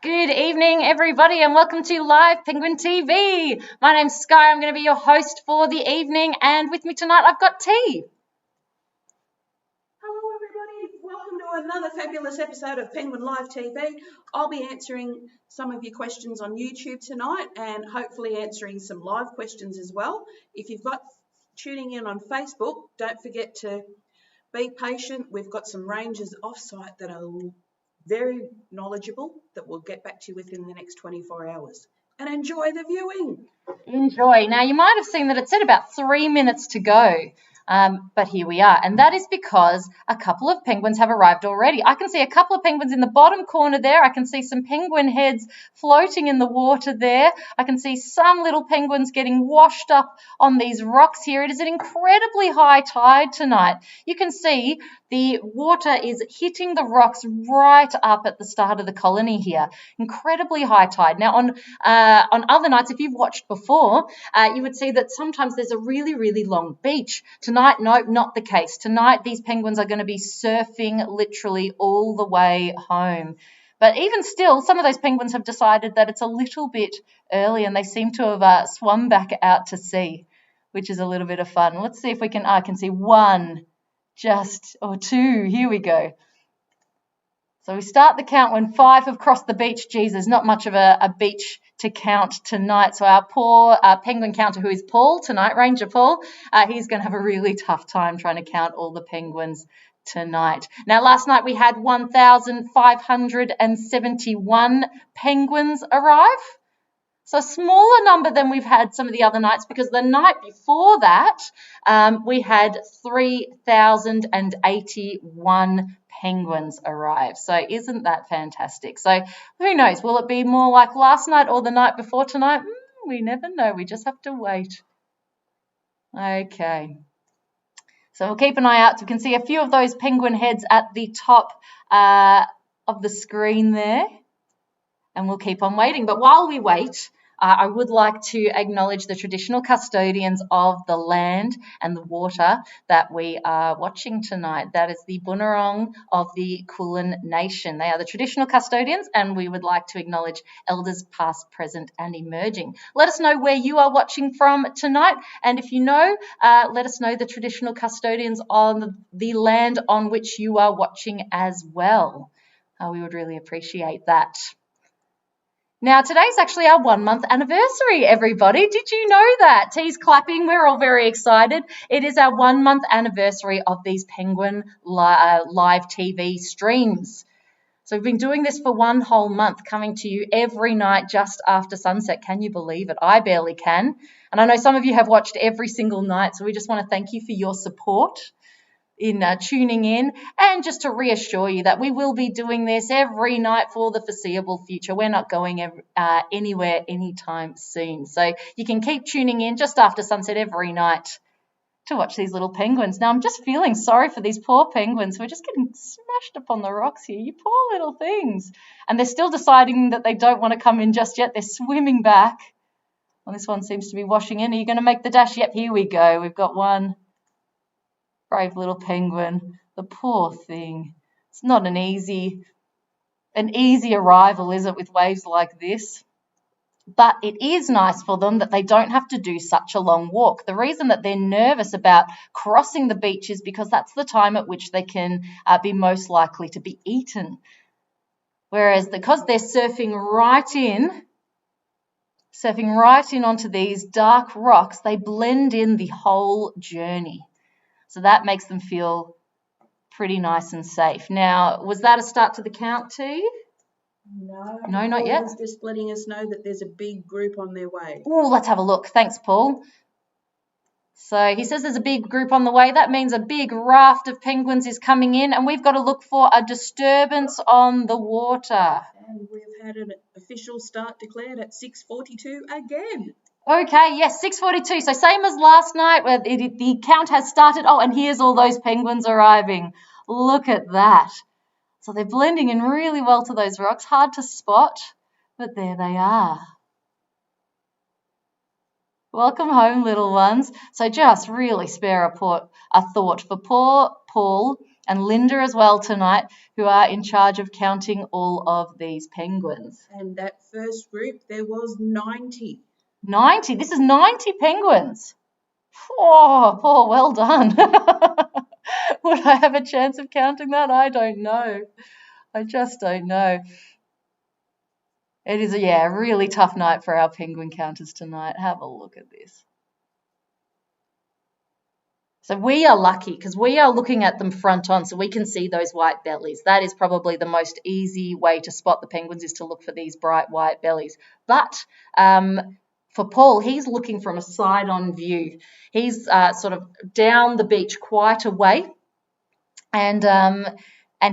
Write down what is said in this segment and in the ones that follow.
Good evening, everybody, and welcome to Live Penguin TV. My name's Sky. I'm going to be your host for the evening, and with me tonight I've got T. Hello, everybody. Welcome to another fabulous episode of Penguin Live TV. I'll be answering some of your questions on YouTube tonight and hopefully answering some live questions as well. If you've got tuning in on Facebook, don't forget to be patient. We've got some rangers off-site that are very knowledgeable that we'll get back to you within the next 24 hours. And enjoy the viewing. Enjoy. Now, you might have seen that it said about 3 minutes to go, but here we are. And that is because a couple of penguins have arrived already. I can see a couple of penguins in the bottom corner there. I can see some penguin heads floating in the water there. I can see some little penguins getting washed up on these rocks here. It is an incredibly high tide tonight. You can see the water is hitting the rocks right up at the start of the colony here. Incredibly high tide. Now, on other nights, if you've watched before, you would see that sometimes there's a really, really long beach. Tonight, no, not the case. Tonight, these penguins are going to be surfing literally all the way home. But even still, some of those penguins have decided that it's a little bit early and they seem to have swum back out to sea, which is a little bit of fun. Let's see if we can, I can see one, or two. Here we go. So we start the count when 5 have crossed the beach. Jesus, not much of a beach to count tonight. So our poor penguin counter, who is Paul tonight, Ranger Paul, he's going to have a really tough time trying to count all the penguins tonight. Now, last night we had 1,571 penguins arrive. So a smaller number than we've had some of the other nights, because the night before that we had 3,081 penguins arrive. So isn't that fantastic? So who knows? Will it be more like last night or the night before tonight? We never know. We just have to wait. Okay. So we'll keep an eye out. We can see a few of those penguin heads at the top of the screen there. And we'll keep on waiting. But while we wait, I would like to acknowledge the traditional custodians of the land and the water that we are watching tonight. That is the Bunurong of the Kulin Nation. They are the traditional custodians, and we would like to acknowledge elders past, present, and emerging. Let us know where you are watching from tonight, and if you know, let us know the traditional custodians on the land on which you are watching as well. We would really appreciate that. Now, today's actually our 1-month anniversary, everybody. Did you know that? T's clapping. We're all very excited. It is our 1-month anniversary of these Penguin live TV streams. So we've been doing this for 1 whole month, coming to you every night just after sunset. Can you believe it? I barely can. And I know some of you have watched every single night, so we just want to thank you for your support in tuning in, and just to reassure you that we will be doing this every night for the foreseeable future. We're not going anywhere anytime soon. So you can keep tuning in just after sunset every night to watch these little penguins. Now, I'm just feeling sorry for these poor penguins who are just getting smashed up on the rocks here. You poor little things. And they're still deciding that they don't want to come in just yet. They're swimming back. Well, this one seems to be washing in. Are you going to make the dash? Yep, here we go. We've got one. Brave little penguin, the poor thing. It's not an easy arrival, is it, with waves like this? But it is nice for them that they don't have to do such a long walk. The reason that they're nervous about crossing the beach is because that's the time at which they can be most likely to be eaten. Whereas because they're surfing right in onto these dark rocks, they blend in the whole journey. So that makes them feel pretty nice and safe. Now, was that a start to the count too? No, not yet. Paul's just letting us know that there's a big group on their way. Oh, let's have a look. Thanks, Paul. So he says there's a big group on the way. That means a big raft of penguins is coming in, and we've got to look for a disturbance on the water. And we've had an official start declared at 6:42 again. Okay, yes, 6:42. So same as last night, where the count has started. Oh, and here's all those penguins arriving. Look at that. So they're blending in really well to those rocks. Hard to spot, but there they are. Welcome home, little ones. So just really spare a thought for poor Paul and Linda as well tonight, who are in charge of counting all of these penguins. And that first group, there was 90. 90. This is 90 penguins. Oh, Paul, well done. Would I have a chance of counting that? I don't know. I just don't know. It is, a really tough night for our penguin counters tonight. Have a look at this. So we are lucky because we are looking at them front on, so we can see those white bellies. That is probably the most easy way to spot the penguins, is to look for these bright white bellies. But for Paul, he's looking from a side-on view. He's sort of down the beach quite a way, and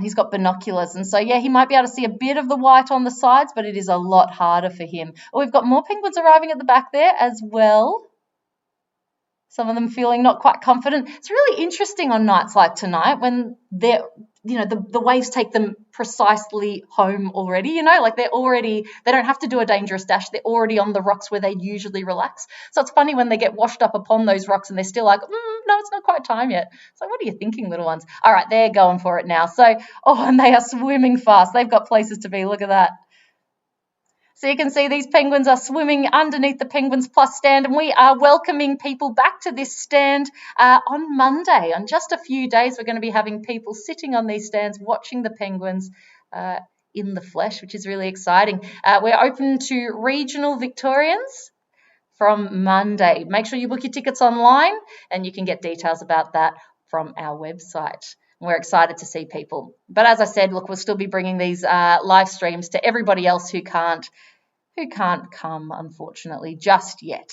he's got binoculars. And so, he might be able to see a bit of the white on the sides, but it is a lot harder for him. Oh, we've got more penguins arriving at the back there as well. Some of them feeling not quite confident. It's really interesting on nights like tonight when they're, the waves take them precisely home already, like they don't have to do a dangerous dash. They're already on the rocks where they usually relax. So it's funny when they get washed up upon those rocks and they're still like, no, it's not quite time yet. So what are you thinking, little ones? All right, they're going for it now. So, and they are swimming fast. They've got places to be. Look at that. So you can see these penguins are swimming underneath the Penguins Plus stand, and we are welcoming people back to this stand on Monday. In just a few days, we're going to be having people sitting on these stands watching the penguins in the flesh, which is really exciting. We're open to regional Victorians from Monday. Make sure you book your tickets online, and you can get details about that from our website. We're excited to see people. But as I said, look, we'll still be bringing these live streams to everybody else who can't come, unfortunately, just yet.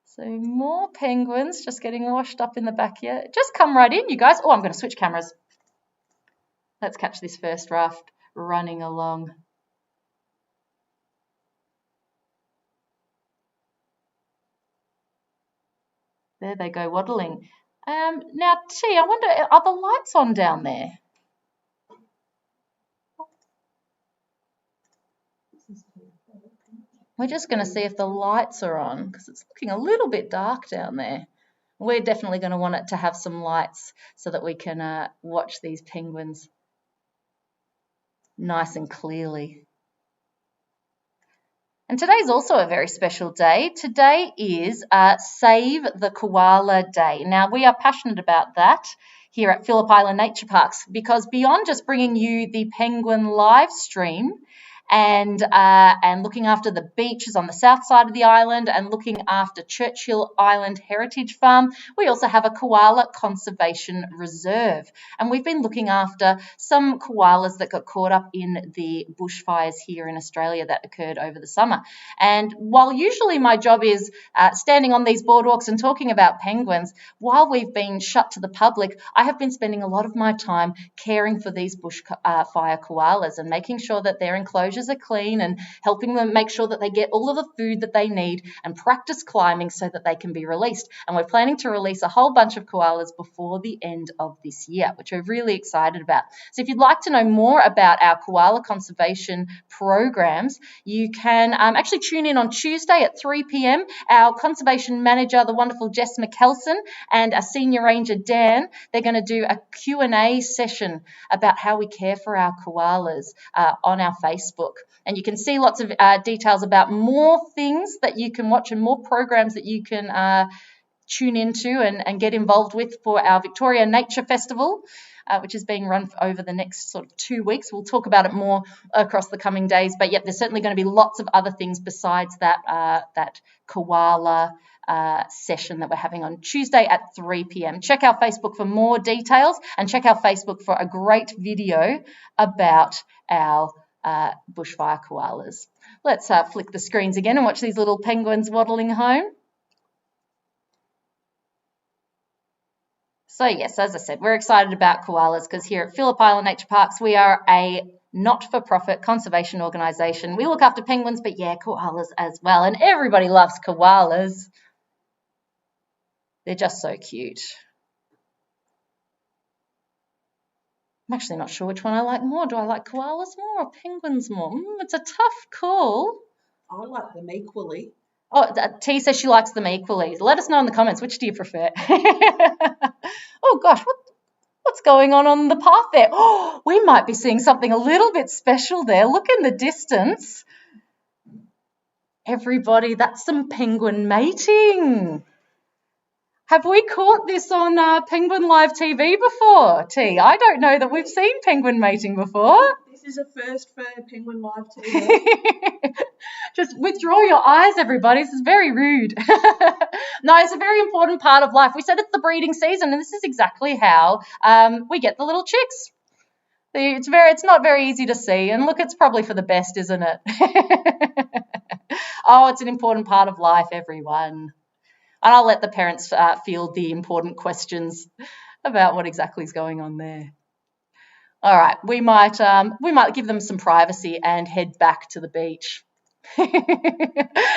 So more penguins just getting washed up in the back here. Just come right in, you guys. Oh, I'm going to switch cameras. Let's catch this first raft running along. There they go, waddling. Now, T, I wonder, are the lights on down there? We're just going to see if the lights are on because it's looking a little bit dark down there. We're definitely going to want it to have some lights so that we can watch these penguins nice and clearly. And today's also a very special day. Today is Save the Koala Day. Now, we are passionate about that here at Phillip Island Nature Parks because beyond just bringing you the penguin live stream and looking after the beaches on the south side of the island and looking after Churchill Island Heritage Farm, we also have a koala conservation reserve. And we've been looking after some koalas that got caught up in the bushfires here in Australia that occurred over the summer. And while usually my job is standing on these boardwalks and talking about penguins, while we've been shut to the public, I have been spending a lot of my time caring for these bushfire koalas and making sure that their enclosures are clean and helping them make sure that they get all of the food that they need and practice climbing so that they can be released. And we're planning to release a whole bunch of koalas before the end of this year, which we're really excited about. So if you'd like to know more about our koala conservation programs, you can actually tune in on Tuesday at 3 p.m. Our conservation manager, the wonderful Jess McKelson, and our senior ranger, Dan, they're going to do a Q&A session about how we care for our koalas on our Facebook. And you can see lots of details about more things that you can watch and more programs that you can tune into and get involved with for our Victoria Nature Festival, which is being run over the next sort of 2 weeks. We'll talk about it more across the coming days, but there's certainly going to be lots of other things besides that koala session that we're having on Tuesday at 3 p.m. Check our Facebook for more details and check our Facebook for a great video about our bushfire koalas. Let's flick the screens again and watch these little penguins waddling home. So yes, as I said, we're excited about koalas because here at Phillip Island Nature Parks, we are a not-for-profit conservation organisation. We look after penguins, but koalas as well. And everybody loves koalas. They're just so cute. I'm actually not sure which one I like more. Do I like koalas more or penguins more? It's a tough call. I like them equally. Oh, T says she likes them equally. Let us know in the comments, which do you prefer? Oh, gosh, what? What's going on the path there? Oh, we might be seeing something a little bit special there. Look in the distance. Everybody, that's some penguin mating. Have we caught this on Penguin Live TV before, T? I don't know that we've seen penguin mating before. This is a first for Penguin Live TV. Just withdraw your eyes, everybody. This is very rude. No, it's a very important part of life. We said it's the breeding season, and this is exactly how we get the little chicks. It's not very easy to see, and look, it's probably for the best, isn't it? Oh, it's an important part of life, everyone. And I'll let the parents field the important questions about what exactly is going on there. All right, we might give them some privacy and head back to the beach.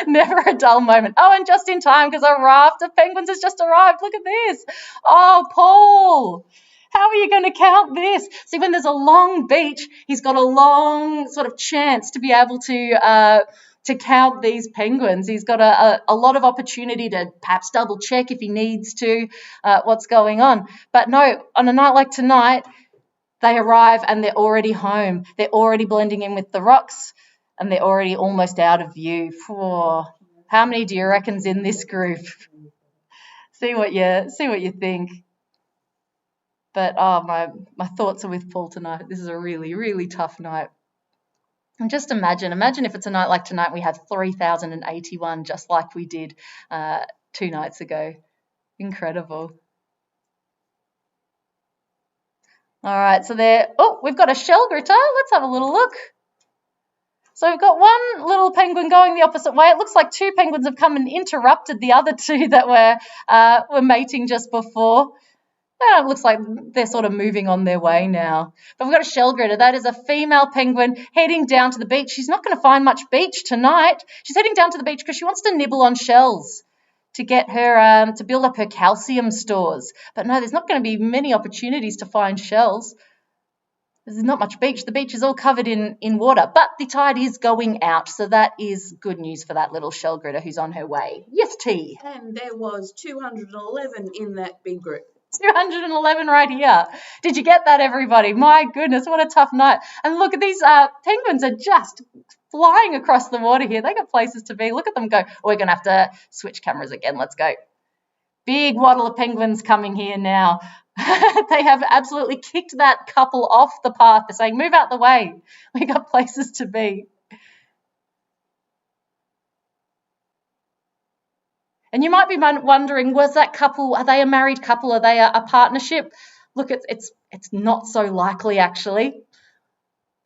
Never a dull moment. Oh, and just in time because a raft of penguins has just arrived. Look at this. Oh, Paul, how are you going to count this? See, when there's a long beach, he's got a long sort of chance to be able to count these penguins. He's got a lot of opportunity to perhaps double check if he needs to what's going on. But no, on a night like tonight, they arrive and they're already home. They're already blending in with the rocks and they're already almost out of view. How many do you reckon's in this group? See what you think. But my thoughts are with Paul tonight. This is a really, really tough night. And just imagine if it's a night like tonight, we have 3,081 just like we did 2 nights ago. Incredible. All right, so we've got a shell gritter. Let's have a little look. So we've got one little penguin going the opposite way. It looks like 2 penguins have come and interrupted the other 2 that were mating just before. It looks like they're sort of moving on their way now. But we've got a shell gritter. That is a female penguin heading down to the beach. She's not going to find much beach tonight. She's heading down to the beach because she wants to nibble on shells to get her to build up her calcium stores. But no, there's not going to be many opportunities to find shells. There's not much beach. The beach is all covered in water, but the tide is going out, so that is good news for that little shell gritter who's on her way. Yes, T. And there was 211 in that big group. 211 right here. Did you get that, everybody? My goodness, what a tough night. And look at these penguins are just flying across the water here. They got places to be. Look at them go. We're going to have to switch cameras again. Let's go. Big waddle of penguins coming here now. They have absolutely kicked that couple off the path. They're saying, move out the way. We got places to be. And you might be wondering, was that couple, are they a married couple? Are they a partnership? Look, it's not so likely, actually.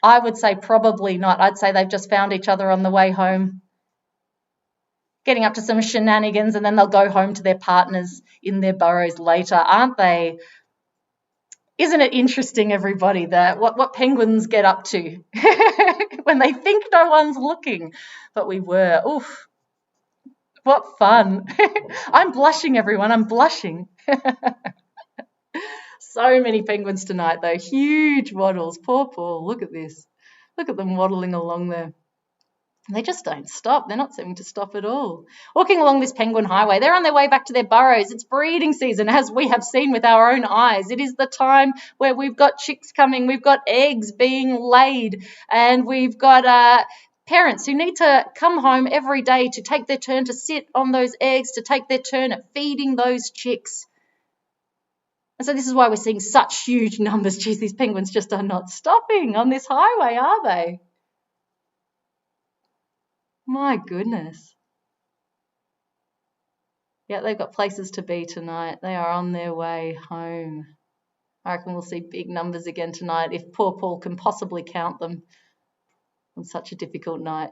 I would say probably not. I'd say they've just found each other on the way home, getting up to some shenanigans, and then they'll go home to their partners in their burrows later, aren't they? Isn't it interesting, everybody, that what penguins get up to when they think no one's looking? But we were. Oof. What fun. I'm blushing, everyone. I'm blushing. So many penguins tonight, though. Huge waddles. Poor Paul. Look at this. Look at them waddling along there. They just don't stop. They're not seeming to stop at all. Walking along this penguin highway, they're on their way back to their burrows. It's breeding season, as we have seen with our own eyes. It is the time where we've got chicks coming, we've got eggs being laid, and we've got parents who need to come home every day to take their turn to sit on those eggs, to take their turn at feeding those chicks. And so this is why we're seeing such huge numbers. Geez, these penguins just are not stopping on this highway, are they? My goodness. Yeah, they've got places to be tonight. They are on their way home. I reckon we'll see big numbers again tonight if poor Paul can possibly count them on such a difficult night.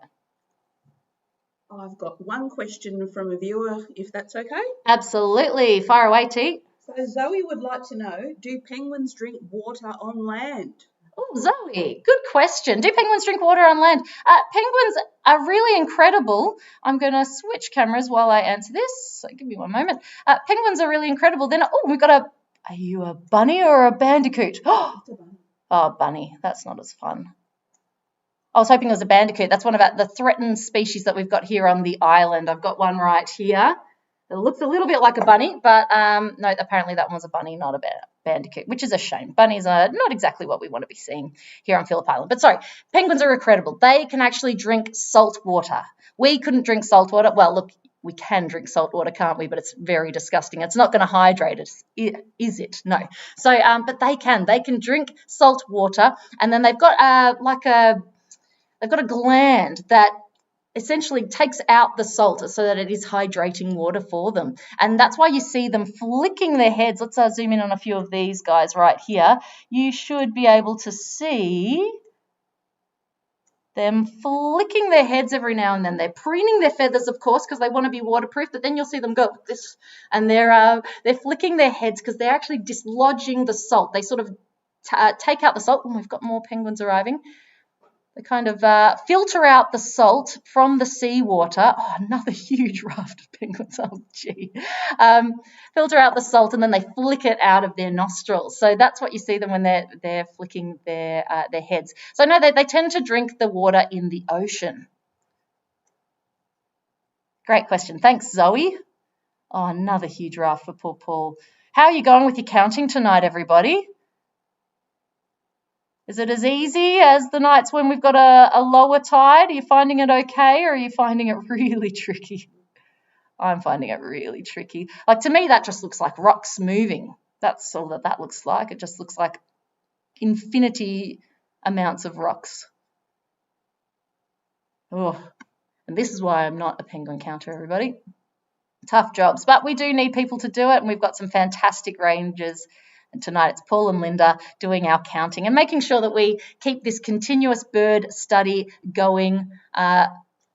I've got one question from a viewer, if that's okay. Absolutely. Fire away, T. So Zoe would like to know, do penguins drink water on land? Oh, Zoe, good question. Do penguins drink water on land? Penguins are really incredible. I'm going to switch cameras while I answer this. So give me one moment. Penguins are really incredible. Then, we've got are you a bunny or a bandicoot? Oh, bunny. That's not as fun. I was hoping it was a bandicoot. That's one of the threatened species that we've got here on the island. I've got one right here. It looks a little bit like a bunny, but no, apparently that was a bunny, not a bandicoot, which is a shame. Bunnies are not exactly what we want to be seeing here on Phillip Island. But sorry, penguins are incredible. They can actually drink salt water. We couldn't drink salt water. Well, look, we can drink salt water, can't we? But it's very disgusting. It's not going to hydrate us, is it? No. So, but they can. They can drink salt water, and then they've got they've got a gland that essentially takes out the salt so that it is hydrating water for them. And that's why you see them flicking their heads. Let's zoom in on a few of these guys right here. You should be able to see them flicking their heads every now and then. They're preening their feathers, of course, because they want to be waterproof, but then you'll see them go like this, and they're flicking their heads because they're actually dislodging the salt. They sort of take out the salt. Oh, we've got more penguins arriving. They kind of filter out the salt from the seawater. Oh, another huge raft of penguins. Oh, gee. Filter out the salt, and then they flick it out of their nostrils. So that's what you see them when they're flicking their heads. So no, they tend to drink the water in the ocean. Great question. Thanks, Zoe. Oh, another huge raft for poor Paul. How are you going with your counting tonight, everybody? Is it as easy as the nights when we've got a lower tide? Are you finding it okay, or are you finding it really tricky? I'm finding it really tricky. Like, to me, that just looks like rocks moving. That's all that looks like. It just looks like infinity amounts of rocks. Oh, and this is why I'm not a penguin counter, everybody. Tough jobs, but we do need people to do it, and we've got some fantastic rangers. And tonight it's Paul and Linda doing our counting and making sure that we keep this continuous bird study going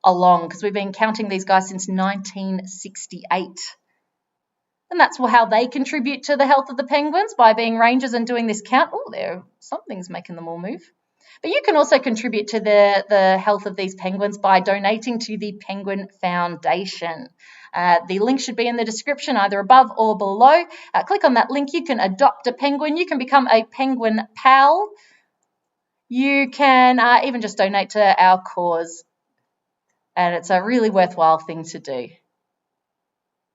along, because we've been counting these guys since 1968. And that's how they contribute to the health of the penguins, by being rangers and doing this count. Oh, something's making them all move. But you can also contribute to the health of these penguins by donating to the Penguin Foundation. The link should be in the description, either above or below. Click on that link. You can adopt a penguin. You can become a penguin pal. You can even just donate to our cause. And it's a really worthwhile thing to do.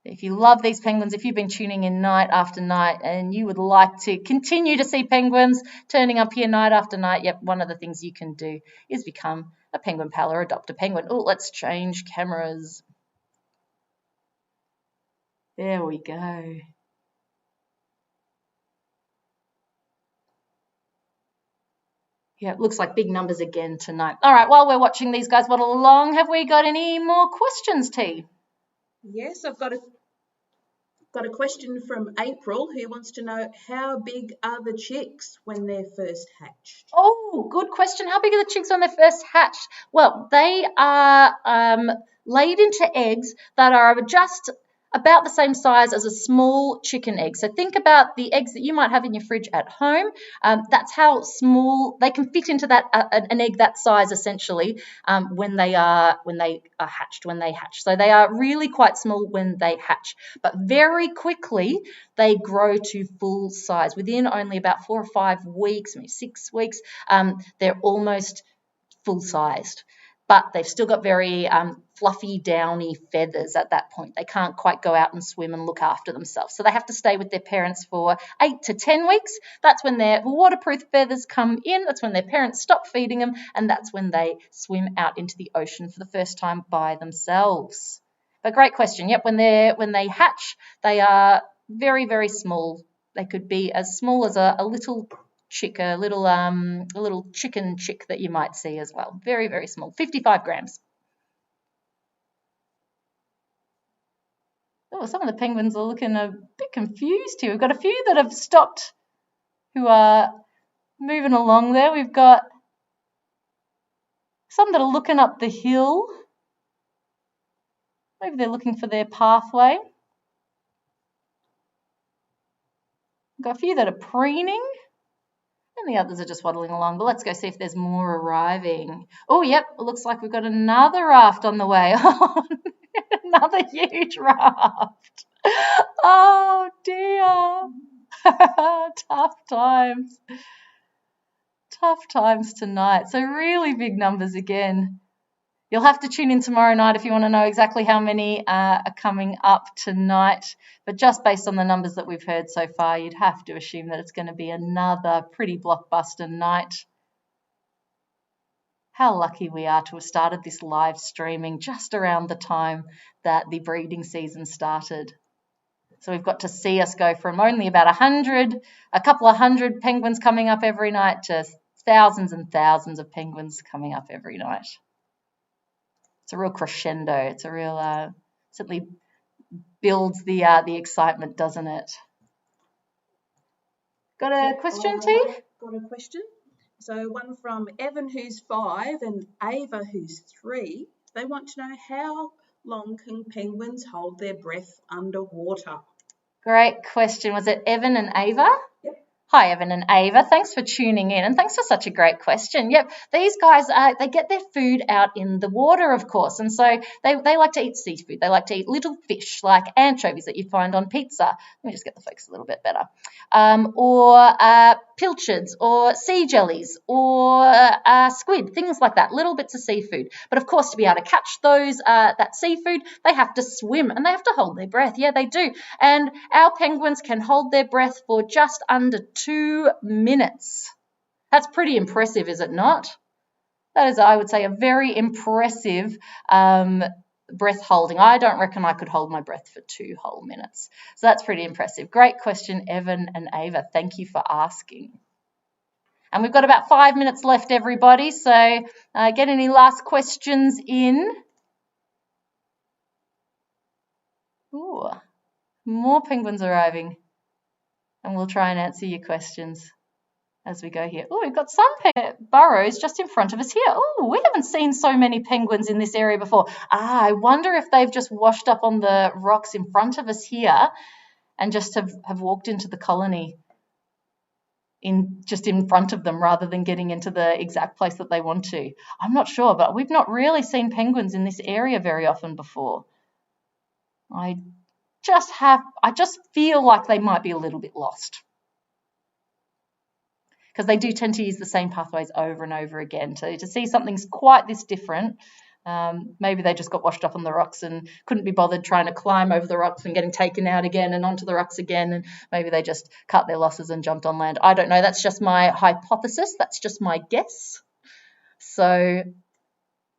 If you love these penguins, if you've been tuning in night after night and you would like to continue to see penguins turning up here night after night, yep, one of the things you can do is become a penguin pal or adopt a penguin. Oh, let's change cameras. There we go. Yeah, it looks like big numbers again tonight. All right, while we're watching these guys waddle along, have we got any more questions, T? Yes, I've got a question from April, who wants to know, how big are the chicks when they're first hatched? Oh, good question. How big are the chicks when they're first hatched? Well, they are laid into eggs that are just about the same size as a small chicken egg. So think about the eggs that you might have in your fridge at home. That's how small they can fit into that an egg that size, essentially, when they hatched. So they are really quite small when they hatch, but very quickly they grow to full size. Within only about 4 or 5 weeks, maybe 6 weeks, they're almost full sized. But they've still got very fluffy, downy feathers at that point. They can't quite go out and swim and look after themselves. So they have to stay with their parents for 8 to 10 weeks. That's when their waterproof feathers come in. That's when their parents stop feeding them. And that's when they swim out into the ocean for the first time by themselves. But great question. Yep, when they hatch, they are very, very small. They could be as small as a little chick, a little chicken chick that you might see as well. Very, very small, 55 grams. Oh, some of the penguins are looking a bit confused here. We've got a few that have stopped who are moving along there. We've got some that are looking up the hill. Maybe they're looking for their pathway. We've got a few that are preening. And the others are just waddling along. But let's go see if there's more arriving. Oh, yep, it looks like we've got another raft on the way. Another huge raft. Oh, dear. Tough times. Tough times tonight. So really big numbers again. You'll have to tune in tomorrow night if you want to know exactly how many are coming up tonight. But just based on the numbers that we've heard so far, you'd have to assume that it's going to be another pretty blockbuster night. How lucky we are to have started this live streaming just around the time that the breeding season started. So we've got to see us go from only about a couple of hundred penguins coming up every night to thousands and thousands of penguins coming up every night. It's a real crescendo. It's a real certainly builds the excitement, doesn't it? Got a question, T? Got a question. So one from Evan, who's 5, and Ava, who's 3. They want to know, how long can penguins hold their breath underwater? Great question. Was it Evan and Ava? Yep. Hi, Evan and Ava. Thanks for tuning in, and thanks for such a great question. Yep, these guys, they get their food out in the water, of course, and so they like to eat seafood. They like to eat little fish like anchovies that you find on pizza. Let me just get the focus a little bit better. Or pilchards, or sea jellies, or squid, things like that, little bits of seafood. But of course, to be able to catch those that seafood, they have to swim and they have to hold their breath. Yeah, they do. And our penguins can hold their breath for just under 2 minutes. That's pretty impressive, is it not? That is, I would say, a very impressive breath holding. I don't reckon I could hold my breath for 2 whole minutes. So that's pretty impressive. Great question, Evan and Ava. Thank you for asking. And we've got about 5 minutes left, everybody. So get any last questions in. Ooh, more penguins arriving. And we'll try and answer your questions as we go here. Oh, we've got some burrows just in front of us here. Oh, we haven't seen so many penguins in this area before. I wonder if they've just washed up on the rocks in front of us here and just have walked into the colony just in front of them rather than getting into the exact place that they want to. I'm not sure, but we've not really seen penguins in this area very often before. I just feel like they might be a little bit lost, because they do tend to use the same pathways over and over again. To see something's quite this different, maybe they just got washed up on the rocks and couldn't be bothered trying to climb over the rocks and getting taken out again and onto the rocks again, and maybe they just cut their losses and jumped on land. I don't know. That's just my hypothesis. That's just my guess. So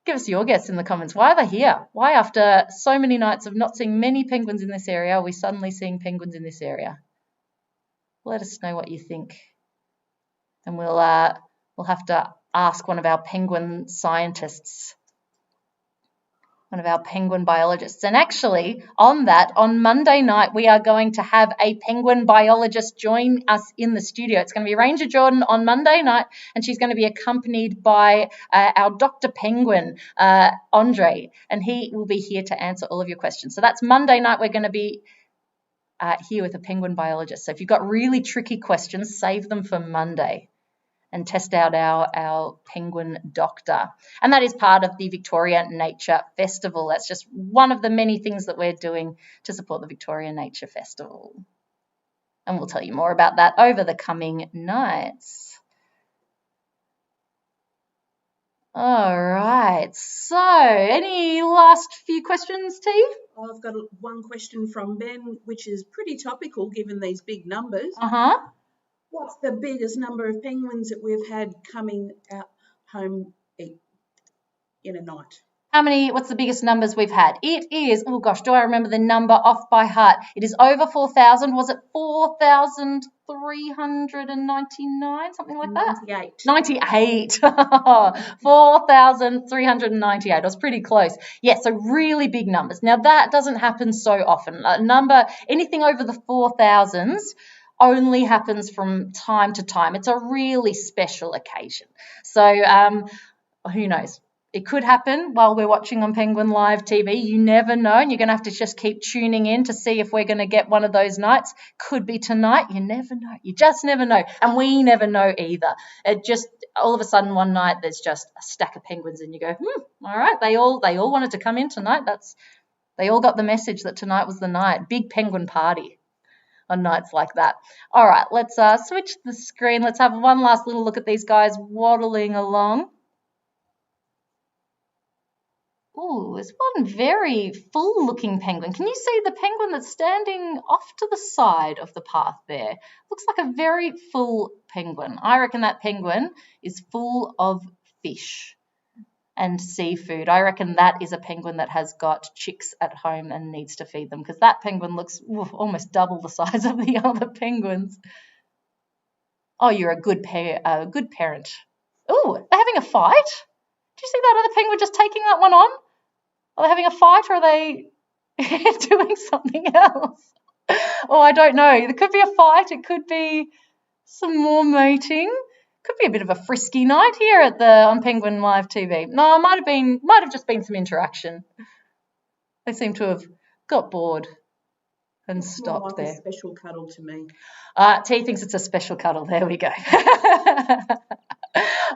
give us your guess in the comments. Why are they here? Why, after so many nights of not seeing many penguins in this area, are we suddenly seeing penguins in this area? Let us know what you think. And we'll have to ask one of our penguin scientists, one of our penguin biologists. And actually, on Monday night, we are going to have a penguin biologist join us in the studio. It's going to be Ranger Jordan on Monday night, and she's going to be accompanied by our Dr. Penguin, Andre, and he will be here to answer all of your questions. So that's Monday night. We're going to be here with a penguin biologist. So if you've got really tricky questions, save them for Monday and test out our penguin doctor. And that is part of the Victoria Nature Festival. That's just one of the many things that we're doing to support the Victoria Nature Festival. And we'll tell you more about that over the coming nights. All right, so any last few questions, T? I've got one question from Ben, which is pretty topical given these big numbers. What's the biggest number of penguins that we've had coming out home in a night? What's the biggest numbers we've had? It is, oh gosh, do I remember the number off by heart? It is over 4,000. Was it 4,399, something like that? 98. 4,398. I was pretty close. Yes, so really big numbers. Now, that doesn't happen so often. Anything over the 4,000s only happens from time to time. It's a really special occasion. So who knows? It could happen while we're watching on Penguin Live TV. You never know, and you're going to have to just keep tuning in to see if we're going to get one of those nights. Could be tonight. You never know. You just never know, and we never know either. It just all of a sudden one night there's just a stack of penguins, and you go, all right. They all wanted to come in tonight. They all got the message that tonight was the night. Big penguin party on nights like that. All right, let's switch the screen. Let's have one last little look at these guys waddling along. Oh, there's one very full-looking penguin. Can you see the penguin that's standing off to the side of the path there? Looks like a very full penguin. I reckon that penguin is full of fish and seafood. I reckon that is a penguin that has got chicks at home and needs to feed them, because that penguin looks almost double the size of the other penguins. Oh, you're a good parent. Oh, they're having a fight? Do you see that other penguin just taking that one on? Are they having a fight, or are they doing something else? Oh, I don't know. There could be a fight. It could be some more mating. Could be a bit of a frisky night here on Penguin Live TV. No, it might have just been some interaction. They seem to have got bored and It's stopped more like there. a special cuddle to me. T thinks it's a special cuddle. There we go.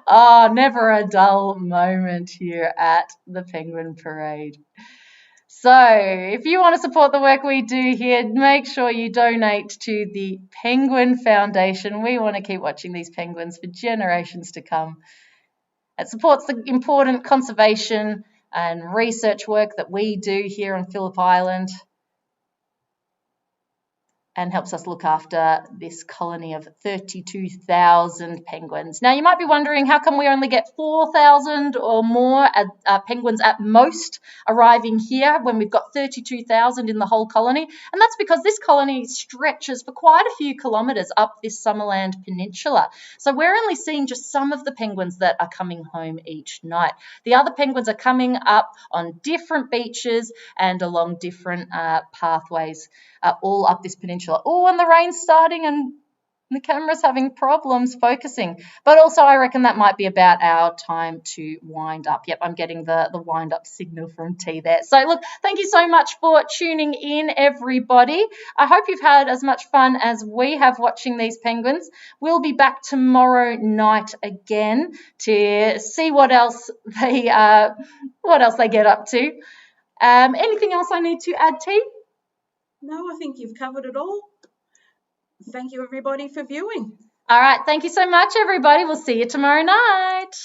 Oh, never a dull moment here at the Penguin Parade. So if you want to support the work we do here, make sure you donate to the Penguin Foundation. We want to keep watching these penguins for generations to come. It supports the important conservation and research work that we do here on Phillip Island, and helps us look after this colony of 32,000 penguins. Now, you might be wondering, how come we only get 4,000 or more penguins at most arriving here when we've got 32,000 in the whole colony? And that's because this colony stretches for quite a few kilometres up this Summerland Peninsula. So we're only seeing just some of the penguins that are coming home each night. The other penguins are coming up on different beaches and along different pathways, all up this peninsula. Oh, and the rain's starting and the camera's having problems focusing. But also I reckon that might be about our time to wind up. Yep, I'm getting the wind up signal from T there. So look, thank you so much for tuning in, everybody. I hope you've had as much fun as we have watching these penguins. We'll be back tomorrow night again to see what else they get up to. Anything else I need to add, T? No, I think you've covered it all. Thank you, everybody, for viewing. All right. Thank you so much, everybody. We'll see you tomorrow night.